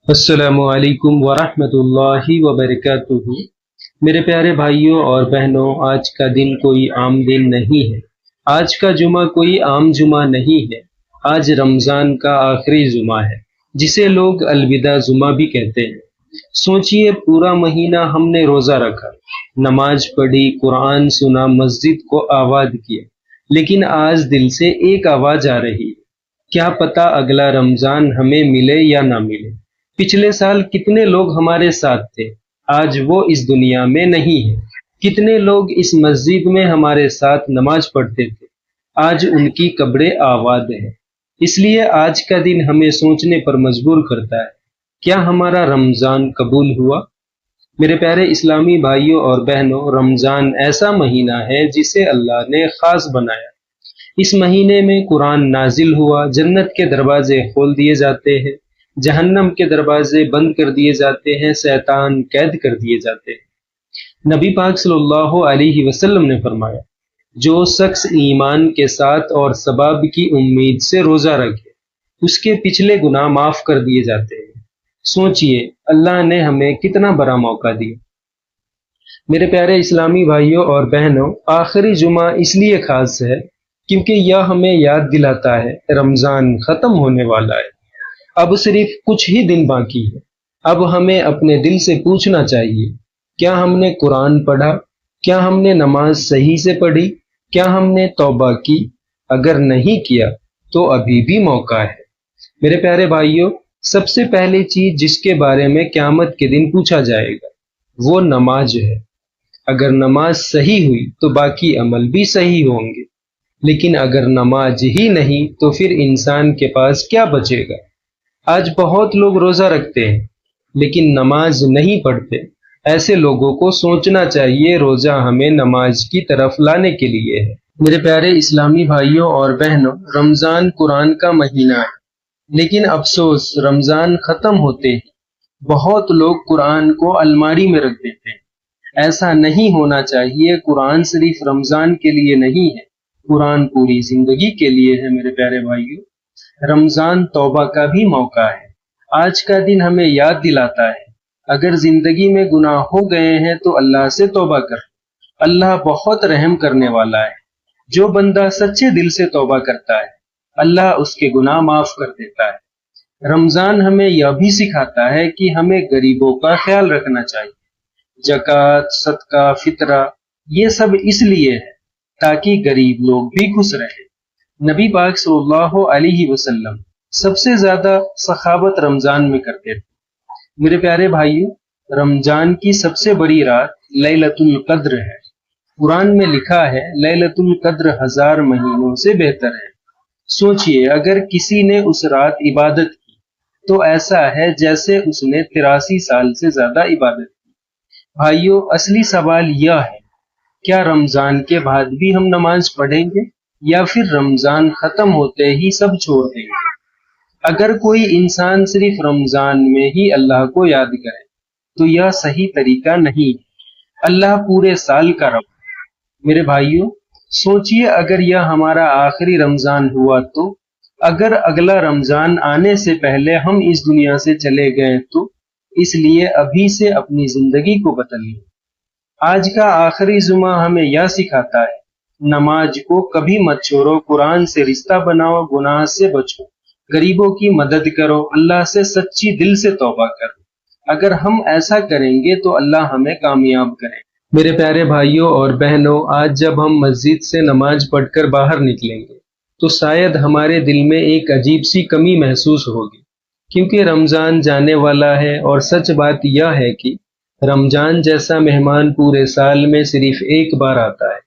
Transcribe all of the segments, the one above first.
السلام علیکم ورحمۃ اللہ وبرکاتہ۔ میرے پیارے بھائیوں اور بہنوں، آج کا دن کوئی عام دن نہیں ہے۔ آج کا جمعہ کوئی عام جمعہ نہیں ہے۔ آج رمضان کا آخری جمعہ ہے، جسے لوگ الوداع جمعہ بھی کہتے ہیں۔ سوچئے، پورا مہینہ ہم نے روزہ رکھا، نماز پڑھی، قرآن سنا، مسجد کو آباد کیا، لیکن آج دل سے ایک آواز آ رہی ہے، کیا پتہ اگلا رمضان ہمیں ملے یا نہ ملے۔ پچھلے سال کتنے لوگ ہمارے ساتھ تھے، آج وہ اس دنیا میں نہیں ہیں۔ کتنے لوگ اس مسجد میں ہمارے ساتھ نماز پڑھتے تھے، آج ان کی قبریں آباد ہیں۔ اس لیے آج کا دن ہمیں سوچنے پر مجبور کرتا ہے، کیا ہمارا رمضان قبول ہوا؟ میرے پیارے اسلامی بھائیوں اور بہنوں، رمضان ایسا مہینہ ہے جسے اللہ نے خاص بنایا۔ اس مہینے میں قرآن نازل ہوا، جنت کے دروازے کھول دیے جاتے ہیں، جہنم کے دروازے بند کر دیے جاتے ہیں، شیطان قید کر دیے جاتے ہیں۔ نبی پاک صلی اللہ علیہ وسلم نے فرمایا، جو شخص ایمان کے ساتھ اور ثواب کی امید سے روزہ رکھے، اس کے پچھلے گناہ معاف کر دیے جاتے ہیں۔ سوچئے، اللہ نے ہمیں کتنا بڑا موقع دیا۔ میرے پیارے اسلامی بھائیوں اور بہنوں، آخری جمعہ اس لیے خاص ہے کیونکہ یہ ہمیں یاد دلاتا ہے رمضان ختم ہونے والا ہے، اب صرف کچھ ہی دن باقی ہے۔ اب ہمیں اپنے دل سے پوچھنا چاہیے، کیا ہم نے قرآن پڑھا؟ کیا ہم نے نماز صحیح سے پڑھی؟ کیا ہم نے توبہ کی؟ اگر نہیں کیا تو ابھی بھی موقع ہے۔ میرے پیارے بھائیوں، سب سے پہلی چیز جس کے بارے میں قیامت کے دن پوچھا جائے گا وہ نماز ہے۔ اگر نماز صحیح ہوئی تو باقی عمل بھی صحیح ہوں گے، لیکن اگر نماز ہی نہیں تو پھر انسان کے پاس کیا بچے گا؟ آج بہت لوگ روزہ رکھتے ہیں لیکن نماز نہیں پڑھتے۔ ایسے لوگوں کو سوچنا چاہیے، روزہ ہمیں نماز کی طرف لانے کے لیے ہے۔ میرے پیارے اسلامی بھائیوں اور بہنوں، رمضان قرآن کا مہینہ ہے، لیکن افسوس، رمضان ختم ہوتے ہی بہت لوگ قرآن کو الماری میں رکھ دیتے ہیں۔ ایسا نہیں ہونا چاہیے۔ قرآن صرف رمضان کے لیے نہیں ہے، قرآن پوری زندگی کے لیے ہے۔ میرے پیارے بھائیوں، رمضان توبہ کا بھی موقع ہے۔ آج کا دن ہمیں یاد دلاتا ہے، اگر زندگی میں گناہ ہو گئے ہیں تو اللہ سے توبہ کر۔ اللہ بہت رحم کرنے والا ہے۔ جو بندہ سچے دل سے توبہ کرتا ہے، اللہ اس کے گناہ معاف کر دیتا ہے۔ رمضان ہمیں یہ بھی سکھاتا ہے کہ ہمیں غریبوں کا خیال رکھنا چاہیے۔ زکوٰۃ، صدقہ، فطرہ، یہ سب اس لیے ہے تاکہ غریب لوگ بھی خوش رہیں۔ نبی پاک صلی اللہ علیہ وسلم سب سے زیادہ سخاوت رمضان میں کرتے تھے۔ میرے پیارے بھائیوں، رمضان کی سب سے بڑی رات لیلۃ القدر ہے۔ قرآن میں لکھا ہے، لیلۃ القدر 1000 مہینوں سے بہتر ہے۔ سوچئے، اگر کسی نے اس رات عبادت کی تو ایسا ہے جیسے اس نے 83 سال سے زیادہ عبادت کی۔ بھائیوں، اصلی سوال یہ ہے، کیا رمضان کے بعد بھی ہم نماز پڑھیں گے یا پھر رمضان ختم ہوتے ہی سب چھوڑ دیں گے؟ اگر کوئی انسان صرف رمضان میں ہی اللہ کو یاد کرے تو یہ صحیح طریقہ نہیں ہے۔ اللہ پورے سال کا رب ہے۔ میرے بھائیوں، سوچئے، اگر یہ ہمارا آخری رمضان ہوا تو اگر اگلا رمضان آنے سے پہلے ہم اس دنیا سے چلے گئے تو اس لیے ابھی سے اپنی زندگی کو بدلیے۔ آج کا آخری جمعہ ہمیں یہ سکھاتا ہے، نماز کو کبھی مت چھوڑو، قرآن سے رشتہ بناؤ، گناہ سے بچو، غریبوں کی مدد کرو، اللہ سے سچی دل سے توبہ کرو۔ اگر ہم ایسا کریں گے تو اللہ ہمیں کامیاب کرے۔ میرے پیارے بھائیوں اور بہنوں، آج جب ہم مسجد سے نماز پڑھ کر باہر نکلیں گے تو شاید ہمارے دل میں ایک عجیب سی کمی محسوس ہوگی، کیونکہ رمضان جانے والا ہے، اور سچ بات یہ ہے کہ رمضان جیسا مہمان پورے سال میں صرف ایک بار آتا ہے۔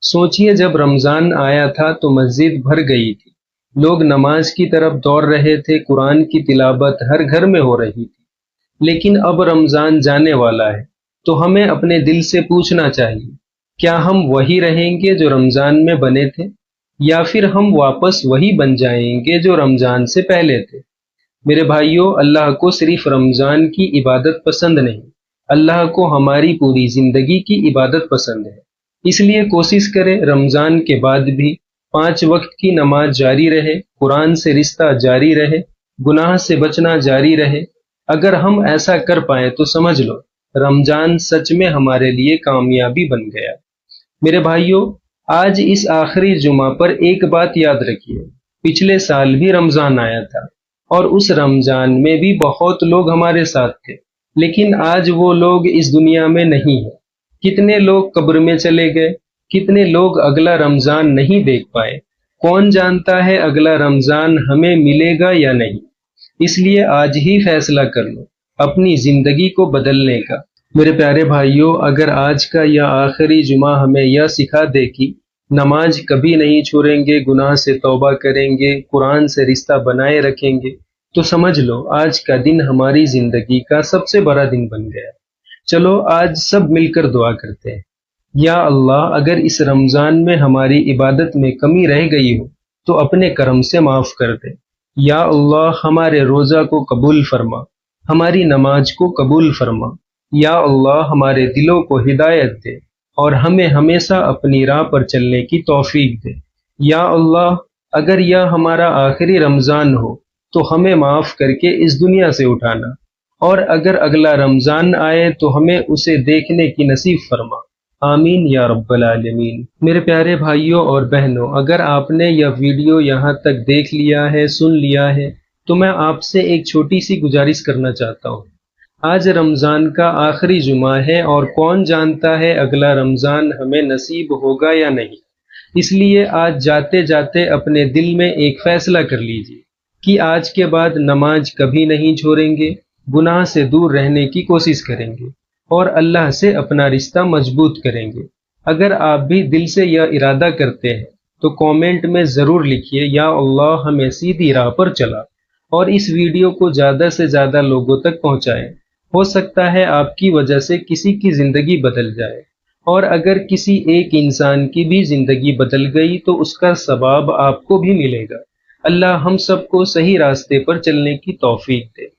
سوچئے، جب رمضان آیا تھا تو مسجد بھر گئی تھی، لوگ نماز کی طرف دوڑ رہے تھے، قرآن کی تلاوت ہر گھر میں ہو رہی تھی۔ لیکن اب رمضان جانے والا ہے تو ہمیں اپنے دل سے پوچھنا چاہیے، کیا ہم وہی رہیں گے جو رمضان میں بنے تھے، یا پھر ہم واپس وہی بن جائیں گے جو رمضان سے پہلے تھے؟ میرے بھائیوں، اللہ کو صرف رمضان کی عبادت پسند نہیں، اللہ کو ہماری پوری زندگی کی عبادت پسند ہے۔ اس لیے کوشش کریں رمضان کے بعد بھی 5 وقت کی نماز جاری رہے، قرآن سے رشتہ جاری رہے، گناہ سے بچنا جاری رہے، اگر ہم ایسا کر پائیں تو سمجھ لو رمضان سچ میں ہمارے لیے کامیابی بن گیا۔ میرے بھائیوں، آج اس آخری جمعہ پر ایک بات یاد رکھیے، پچھلے سال بھی رمضان آیا تھا اور اس رمضان میں بھی بہت لوگ ہمارے ساتھ تھے، لیکن آج وہ لوگ اس دنیا میں نہیں ہیں۔ کتنے لوگ قبر میں چلے گئے، کتنے لوگ اگلا رمضان نہیں دیکھ پائے۔ کون جانتا ہے اگلا رمضان ہمیں ملے گا یا نہیں؟ اس لیے آج ہی فیصلہ کر لو اپنی زندگی کو بدلنے کا۔ میرے پیارے بھائیوں، اگر آج کا یہ آخری جمعہ ہمیں یہ سکھا دے کہ نماز کبھی نہیں چھوڑیں گے، گناہ سے توبہ کریں گے، قرآن سے رشتہ بنائے رکھیں گے، تو سمجھ لو آج کا دن ہماری زندگی کا سب سے بڑا دن بن گیا۔ چلو آج سب مل کر دعا کرتے ہیں۔ یا اللہ، اگر اس رمضان میں ہماری عبادت میں کمی رہ گئی ہو تو اپنے کرم سے معاف کر دے۔ یا اللہ، ہمارے روزہ کو قبول فرما، ہماری نماز کو قبول فرما۔ یا اللہ، ہمارے دلوں کو ہدایت دے اور ہمیں ہمیشہ اپنی راہ پر چلنے کی توفیق دے۔ یا اللہ، اگر یہ ہمارا آخری رمضان ہو تو ہمیں معاف کر کے اس دنیا سے اٹھانا، اور اگر اگلا رمضان آئے تو ہمیں اسے دیکھنے کی نصیب فرما۔ آمین یا رب العالمین۔ میرے پیارے بھائیوں اور بہنوں، اگر آپ نے یہ ویڈیو یہاں تک دیکھ لیا ہے، سن لیا ہے، تو میں آپ سے ایک چھوٹی سی گزارش کرنا چاہتا ہوں۔ آج رمضان کا آخری جمعہ ہے اور کون جانتا ہے اگلا رمضان ہمیں نصیب ہوگا یا نہیں۔ اس لیے آج جاتے جاتے اپنے دل میں ایک فیصلہ کر لیجیے کہ آج کے بعد نماز کبھی نہیں چھوڑیں گے، گناہ سے دور رہنے کی کوشش کریں گے اور اللہ سے اپنا رشتہ مضبوط کریں گے۔ اگر آپ بھی دل سے یہ ارادہ کرتے ہیں تو کامنٹ میں ضرور لکھیے، یا اللہ ہمیں سیدھی راہ پر چلا، اور اس ویڈیو کو زیادہ سے زیادہ لوگوں تک پہنچائیں۔ ہو سکتا ہے آپ کی وجہ سے کسی کی زندگی بدل جائے، اور اگر کسی ایک انسان کی بھی زندگی بدل گئی تو اس کا ثواب آپ کو بھی ملے گا۔ اللہ ہم سب کو صحیح راستے پر چلنے کی توفیق دے۔